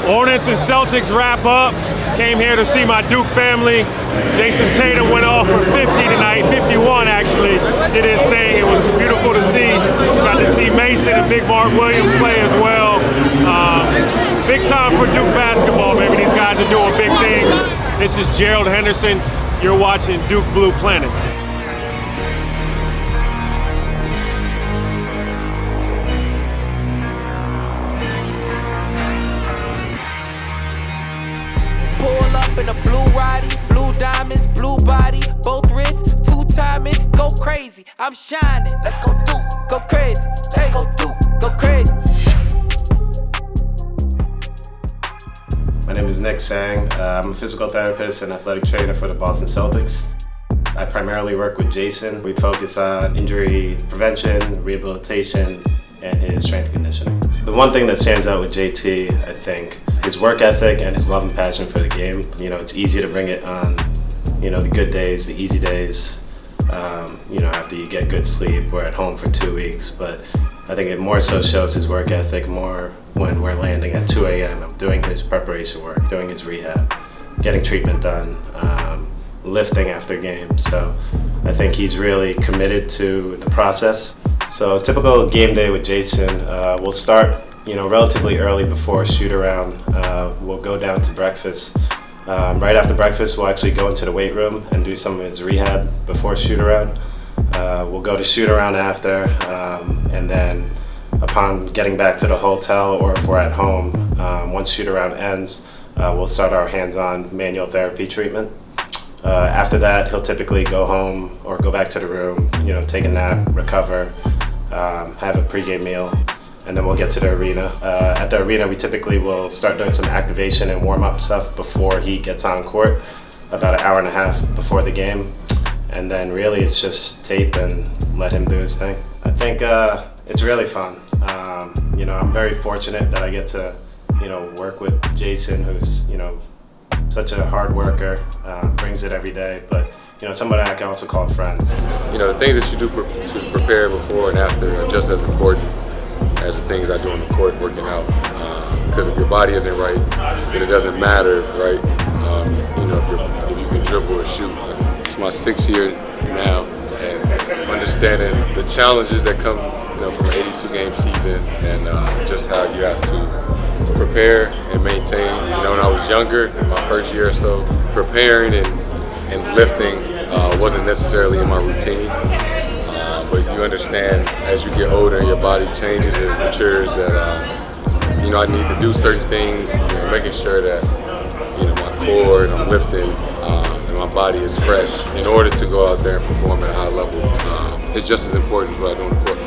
Hornets and Celtics wrap up. Came here to see my Duke family. Jason Tatum went off for 50 tonight, 51 actually, did his thing. It was beautiful to see. Got to see Mason and Big Mark Williams play as well. Big time for Duke basketball, baby. These guys are doing big things. This is Gerald Henderson. You're watching Duke Blue Planet. Pull up in a blue Roddy, blue diamonds, blue body, both wrists, two timing, go crazy. I'm shining. Let's go Duke, go crazy. Let's go Duke, go crazy. My name is Nick Sang. I'm a physical therapist and athletic trainer for the Boston Celtics. I primarily work with Jason. We focus on injury prevention, rehabilitation, and his strength conditioning. The one thing that stands out with JT, I think, his work ethic and his love and passion for the game. You know, it's easy to bring it on, the good days, the easy days, after you get good sleep. We're at home for 2 weeks, but I think it more so shows his work ethic more when we're landing at 2 a.m. doing his preparation work, doing his rehab, getting treatment done, lifting after games. So I think he's really committed to the process. So a typical game day with Jason, we'll start relatively early before shoot around. We'll go down to breakfast. Right after breakfast, we'll actually go into the weight room and do some of his rehab before shoot around. We'll go to shoot around after, and then upon getting back to the hotel, or if we're at home, once shoot around ends, we'll start our hands-on manual therapy treatment. After that, he'll typically go home or go back to the room, take a nap, recover, have a pregame meal, and then we'll get to the arena. At the arena, we typically will start doing some activation and warm-up stuff before he gets on court, about an hour and a half before the game. And then really it's just tape and let him do his thing. I think it's really fun. I'm very fortunate that I get to, work with Jason, who's, such a hard worker, brings it every day, but somebody I can also call friends. The things that you do to prepare before and after are just as important as the things I do on the court working out. Because if your body isn't right, then it doesn't matter, right? If you can dribble or shoot. It's my 6th year now, and understanding the challenges that come, from an 82-game season, and just how you have to prepare and maintain. When I was younger, my first year or so, preparing and lifting wasn't necessarily in my routine. But you understand as you get older and your body changes and matures that I need to do certain things, making sure that my core and I'm lifting and my body is fresh in order to go out there and perform at a high level. It's just as important as what I do on the court.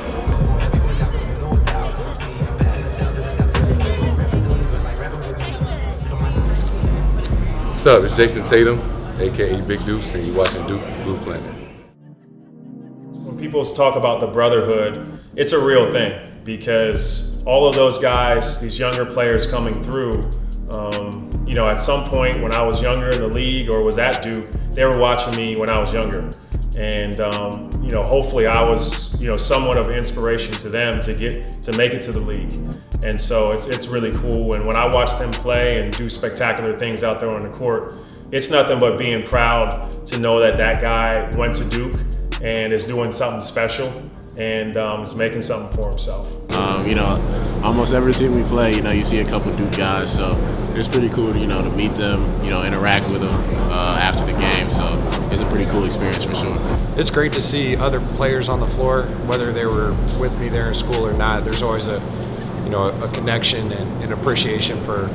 What's up? It's Jason Tatum, aka Big Deuce, and you're watching Duke Blue Planet. When people talk about the Brotherhood, it's a real thing because all of those guys, these younger players coming through, at some point when I was younger in the league or was at Duke, they were watching me when I was younger. And, hopefully I was, somewhat of inspiration to them to make it to the league. And so it's really cool. And when I watch them play and do spectacular things out there on the court, it's nothing but being proud to know that that guy went to Duke and is doing something special and is making something for himself. Almost every team we play, you see a couple Duke guys, so it's pretty cool to, to meet them, interact with them after the game, so it's a pretty cool experience for sure. It's great to see other players on the floor, whether they were with me there in school or not. There's always a connection and appreciation for,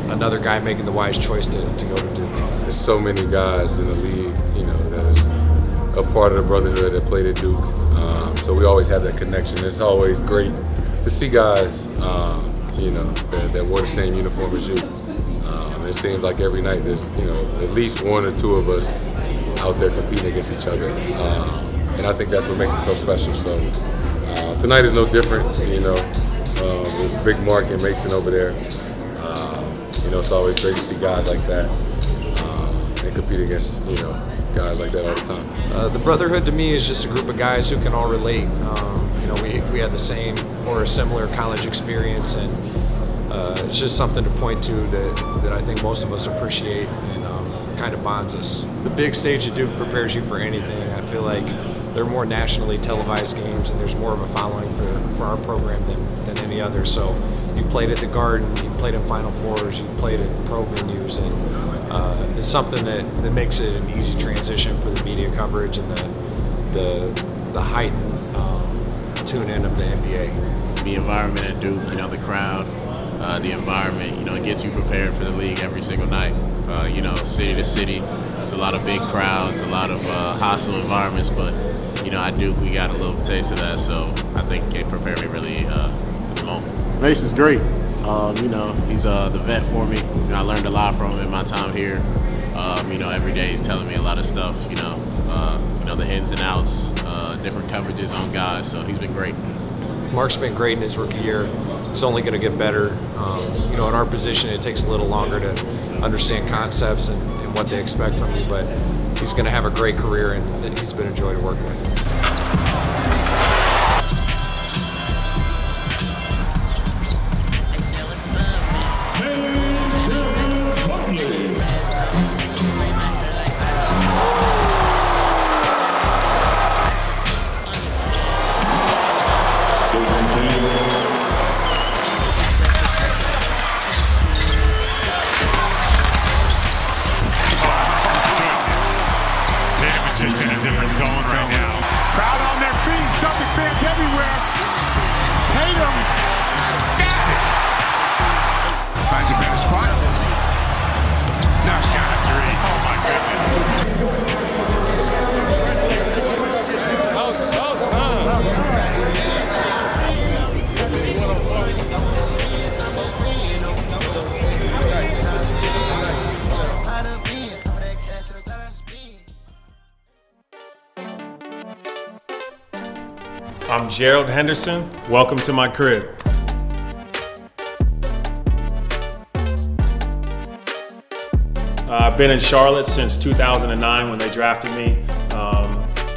another guy making the wise choice to go to Duke. There's so many guys in the league, that is a part of the Brotherhood that played at Duke. So we always have that connection. It's always great to see guys, that wore the same uniform as you. It seems like every night there's, at least one or two of us out there competing against each other. And I think that's what makes it so special. So tonight is no different, with Big Mark and Mason over there. It's always great to see guys like that and compete against, guys like that all the time. The Brotherhood to me is just a group of guys who can all relate. We had the same or a similar college experience, and it's just something to point to that I think most of us appreciate and kind of bonds us. The big stage at Duke prepares you for anything. I feel like there are more nationally televised games and there's more of a following for our program than any other. So you've played at the Garden, you've played in Final Fours, you've played at pro venues, and it's something that makes it an easy transition for the media coverage and the heightened tune-in of the NBA. The environment at Duke, the crowd, the environment, it gets you prepared for the league every single night. City to city, it's a lot of big crowds, a lot of hostile environments, but, at Duke, we got a little taste of that, so I think it prepared me really for the moment. Mason's great. He's the vet for me. I learned a lot from him in my time here. Every day he's telling me a lot of stuff, the ins and outs, different coverages on guys, so he's been great. Mark's been great in his rookie year. He's only going to get better. In our position, it takes a little longer to understand concepts and what they expect from you, but he's going to have a great career, and he's been a joy to work with. Just in a different zone right now. Crowd on their feet, Celtic fans everywhere. Tatum got it. Finds a better spot. Now shot a three. Oh my goodness. Oh, it's fine. I'm Gerald Henderson. Welcome to my crib. I've been in Charlotte since 2009 when they drafted me.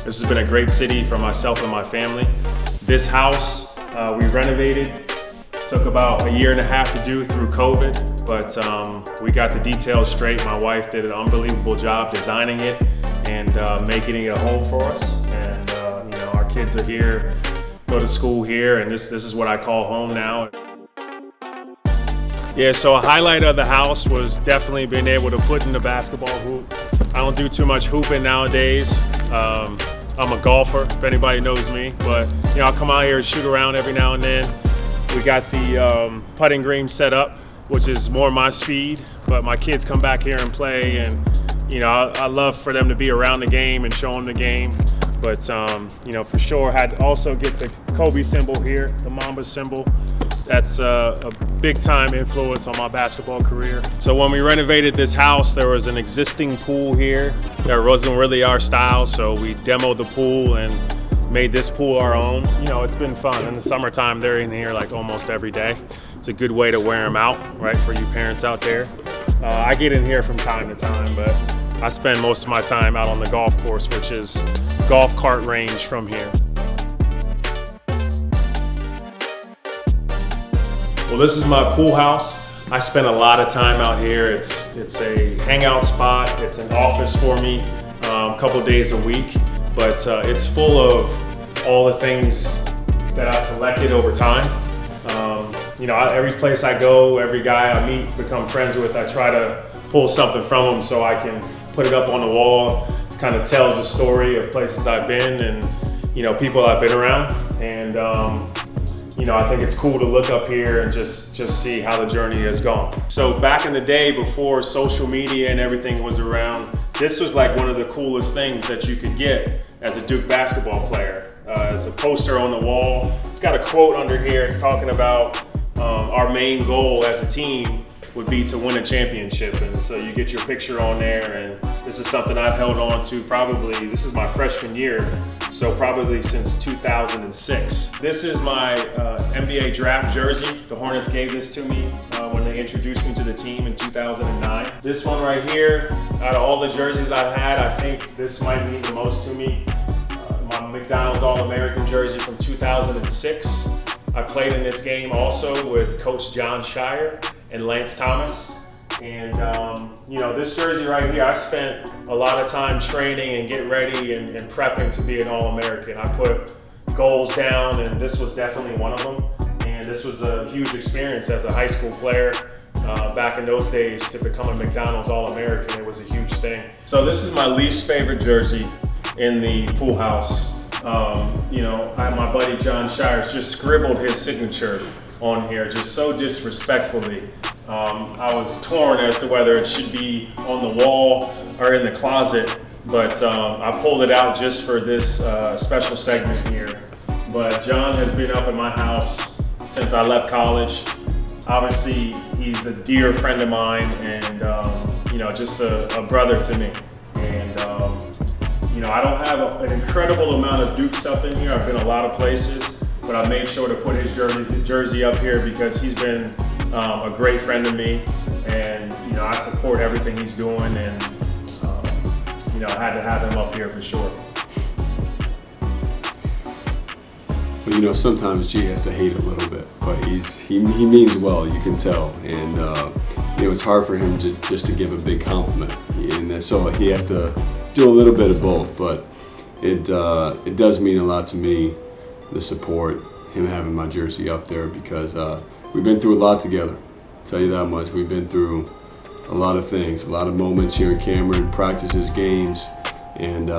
This has been a great city for myself and my family. This house we renovated. Took about a year and a half to do through COVID, but we got the details straight. My wife did an unbelievable job designing it and making it a home for us. And our kids are here, go to school here, and this is what I call home now. Yeah, so a highlight of the house was definitely being able to put in the basketball hoop. I don't do too much hooping nowadays. I'm a golfer, if anybody knows me, but I'll come out here and shoot around every now and then. We got the putting green set up, which is more my speed, but my kids come back here and play, and I love for them to be around the game and show them the game. But for sure, had to also get the Kobe symbol here, the Mamba symbol. That's a big time influence on my basketball career. So when we renovated this house, there was an existing pool here that wasn't really our style, so we demoed the pool and made this pool our own. It's been fun. In the summertime, they're in here like almost every day. It's a good way to wear them out, right, for you parents out there. I get in here from time to time, but I spend most of my time out on the golf course, which is golf cart range from here. Well, this is my pool house. I spend a lot of time out here. It's a hangout spot. It's an office for me a couple days a week, but it's full of all the things that I've collected over time. Every place I go, every guy I meet, become friends with, I try to pull something from them so I can put it up on the wall. It kind of tells a story of places I've been and people I've been around. And I think it's cool to look up here and just see how the journey has gone. So back in the day, before social media and everything was around, this was like one of the coolest things that you could get as a Duke basketball player. It's a poster on the wall. It's got a quote under here. It's talking about our main goal as a team would be to win a championship. And so you get your picture on there, and this is something I've held on to this is my freshman year, so probably since 2006. This is my NBA draft jersey. The Hornets gave this to me when they introduced me to the team in 2009. This one right here, out of all the jerseys I've had, I think this might mean the most to me. My McDonald's All-American jersey from 2006. I played in this game also with Coach John Shire, and Lance Thomas. And this jersey right here, I spent a lot of time training and getting ready and prepping to be an All-American. I put goals down, and this was definitely one of them. And this was a huge experience as a high school player. Back in those days, to become a McDonald's All-American, it was a huge thing. So this is my least favorite jersey in the pool house. My buddy John Shires just scribbled his signature on here, just so disrespectfully. I was torn as to whether it should be on the wall or in the closet, but I pulled it out just for this special segment here. But John has been up at my house since I left college. Obviously, he's a dear friend of mine, and just a brother to me. And I don't have an incredible amount of Duke stuff in here. I've been a lot of places, but I made sure to put his jersey up here because he's been a great friend to me, and I support everything he's doing, and I had to have him up here for sure. Well, sometimes G has to hate a little bit, but he means well, you can tell, and it's hard for him just to give a big compliment, and so he has to do a little bit of both. But it does mean a lot to me, the support, him having my jersey up there, because we've been through a lot together. I'll tell you that much. We've been through a lot of things, a lot of moments here in Cameron, practices, games, and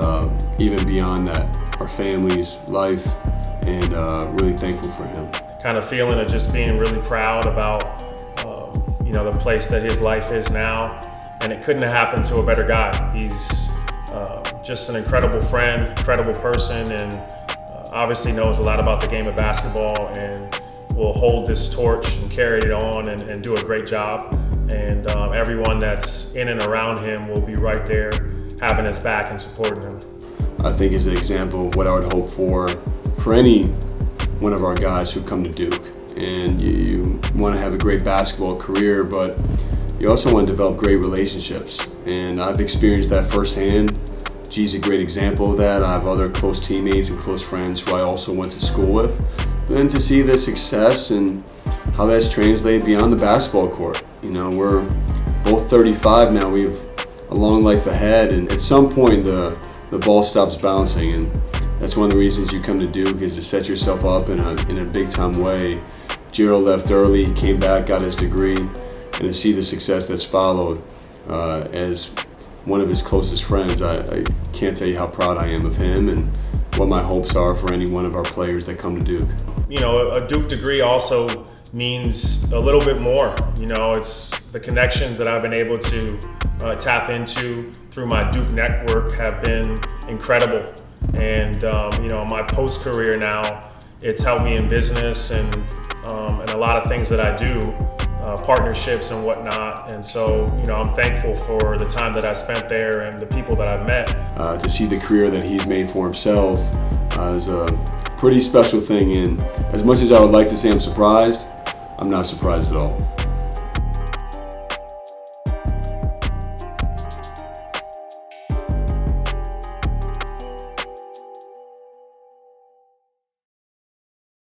even beyond that, our family's life, and really thankful for him. Kind of feeling of just being really proud about the place that his life is now, and it couldn't have happened to a better guy. He's just an incredible friend, incredible person, and obviously knows a lot about the game of basketball, and will hold this torch and carry it on and do a great job. And everyone that's in and around him will be right there having his back and supporting him. I think is an example of what I would hope for any one of our guys who come to Duke. And you want to have a great basketball career, but you also want to develop great relationships. And I've experienced that firsthand. G's a great example of that. I have other close teammates and close friends who I also went to school with. But then to see the success and how that's translated beyond the basketball court. We're both 35 now. We have a long life ahead, and at some point the ball stops bouncing, and that's one of the reasons you come to Duke, is to set yourself up in a big time way. Gerald left early, came back, got his degree, and to see the success that's followed as one of his closest friends, I can't tell you how proud I am of him and what my hopes are for any one of our players that come to Duke. A Duke degree also means a little bit more. It's the connections that I've been able to tap into through my Duke network have been incredible. And my post-career now, it's helped me in business and a lot of things that I do, partnerships and whatnot. And so, I'm thankful for the time that I spent there and the people that I've met. To see the career that he's made for himself is a pretty special thing. And as much as I would like to say I'm surprised, I'm not surprised at all.